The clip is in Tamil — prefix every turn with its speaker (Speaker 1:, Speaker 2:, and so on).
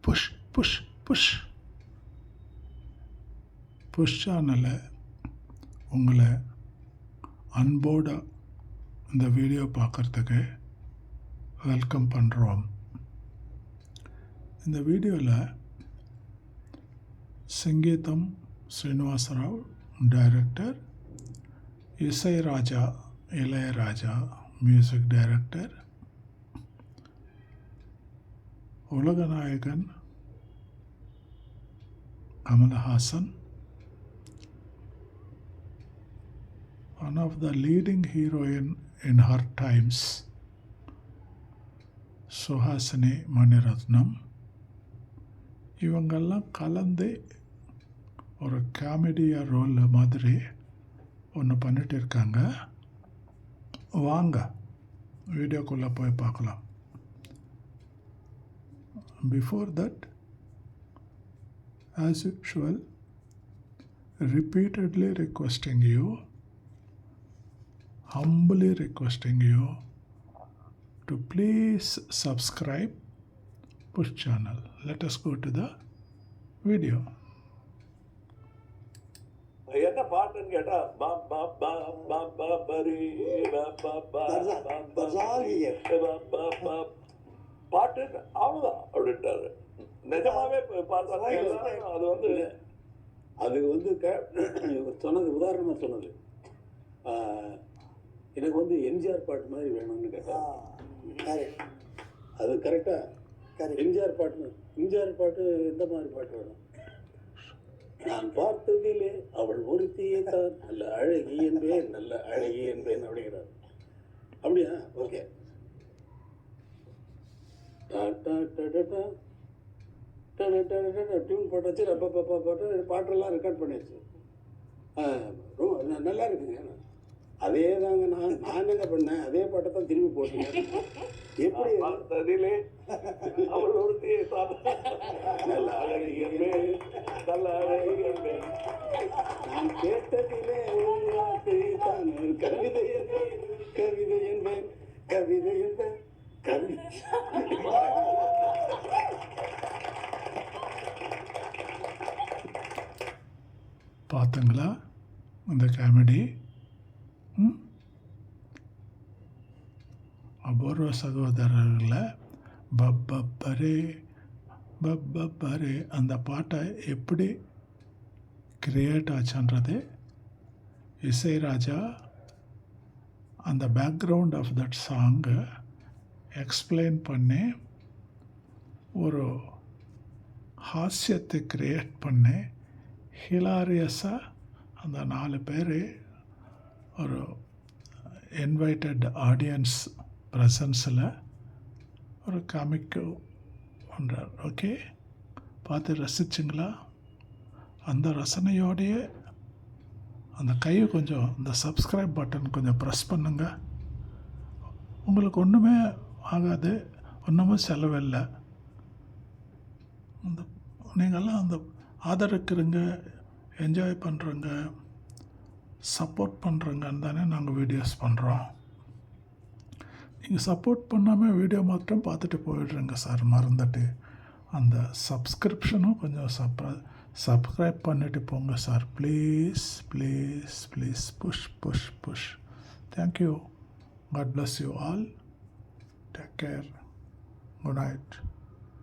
Speaker 1: புஷ் புஷ் புஷ் புஷ் சேனலை உங்களை அன்போடு இந்த வீடியோ பார்க்குறதுக்கு வெல்கம் பண்ணுறோம். இந்த வீடியோவில் சங்கீதம் Srinivasarao director, இசைராஜா Ilaiyaraaja music director, Ulaganayagan Kamal Haasan, one of the leading heroine in her times, Suhasini Mani Ratnam, இவங்கெல்லாம் கலந்து ஒரு காமெடியா ரோல் மாதிரி ஒன்று பண்ணிட்டு இருக்காங்க. வாங்க வீடியோக்குள்ளே போய் பார்க்கலாம். Before that, as usual, repeatedly requesting you, humbly requesting you to please subscribe Push channel. Let us go to the video.
Speaker 2: என்ன பாட்டுன்னு கேட்டா பாட்டு அவ்வளவுதான் அப்படின்ட்டாரு. நிஜமாவே பார்த்தா அது வந்து
Speaker 3: சொன்னது உதாரணமா சொன்னது, எனக்கு வந்து எம்ஜிஆர் பாட்டு மாதிரி வேணும்னு கேட்டா அது கரெக்டா. எம்ஜிஆர் பாட்டு எந்த மாதிரி பாட்டு வேணும்? நான் பார்த்ததிலே அவள் ஒருத்தியே தான் நல்ல அழகி என்பேன், நல்ல அழகி என்பேன் அப்படிங்கிறார். அப்படியா? ஓகே. டியூன் போட்டாச்சு, பாட்டெல்லாம் ரெக்கார்ட் பண்ணியாச்சு. ரொம்ப நல்லா இருக்குங்க. அதே தாங்க நான் என்ன பண்ணேன், அதே பாட்டை தான் திரும்பி போட்டேன். எப்படி
Speaker 2: பார்த்ததிலே அவள் ஒருத்தியே தான் நல்ல அழகி என்பேன், நல்ல அழகி என்பேன்,
Speaker 3: நான் கேட்டதிலே தான் கவிதை என்பேன், கவிதை என்பேன், கவிதை என்பேன், கவிதை.
Speaker 1: பார்த்துங்களா இந்த காமெடி? அபூர்வ சகோதரர்களை பப்பரே பப்பரே அந்த பாட்டை எப்படி கிரியேட் ஆச்சுன்றது இசைராஜா அந்த பேக்ரவுண்ட் ஆஃப் தட் சாங்கை எக்ஸ்பிளைன் பண்ணி ஒரு ஹாஸ்யத்தை கிரியேட் பண்ணி ஹிலாரியஸாக அந்த 4 பேர் ஒரு இன்வைட்டட் ஆடியன்ஸ் ப்ரெசன்ஸில் ஒரு காமிக்கு பண்ணுறார். ஓகே, பார்த்து ரசிச்சிங்களா? அந்த ரசனையோடையே அந்த கையை கொஞ்சம் இந்த சப்ஸ்கிரைப் பட்டன் கொஞ்சம் ப்ரெஸ் பண்ணுங்க. உங்களுக்கு ஒன்றுமே ஆகாது, ஒன்றுமே செலவில்லை. அந்த நீங்கள்லாம் அந்த ஆதரிக்கிறங்க, என்ஜாய் பண்ணுறங்க, சப்போர்ட் பண்ணுறங்கன்னு தானே நாங்கள் வீடியோஸ் பண்ணுறோம். நீங்கள் சப்போர்ட் பண்ணாமல் வீடியோ மாத்திரம் பார்த்துட்டு போயிடுறீங்க சார், மறந்துட்டு. அந்த சப்ஸ்கிரிப்ஷனும் கொஞ்சம் சப்ஸ்கிரைப் பண்ணிவிட்டு போங்க sir, please please please. Push push push. Thank you. God bless you all. Take care. Good night.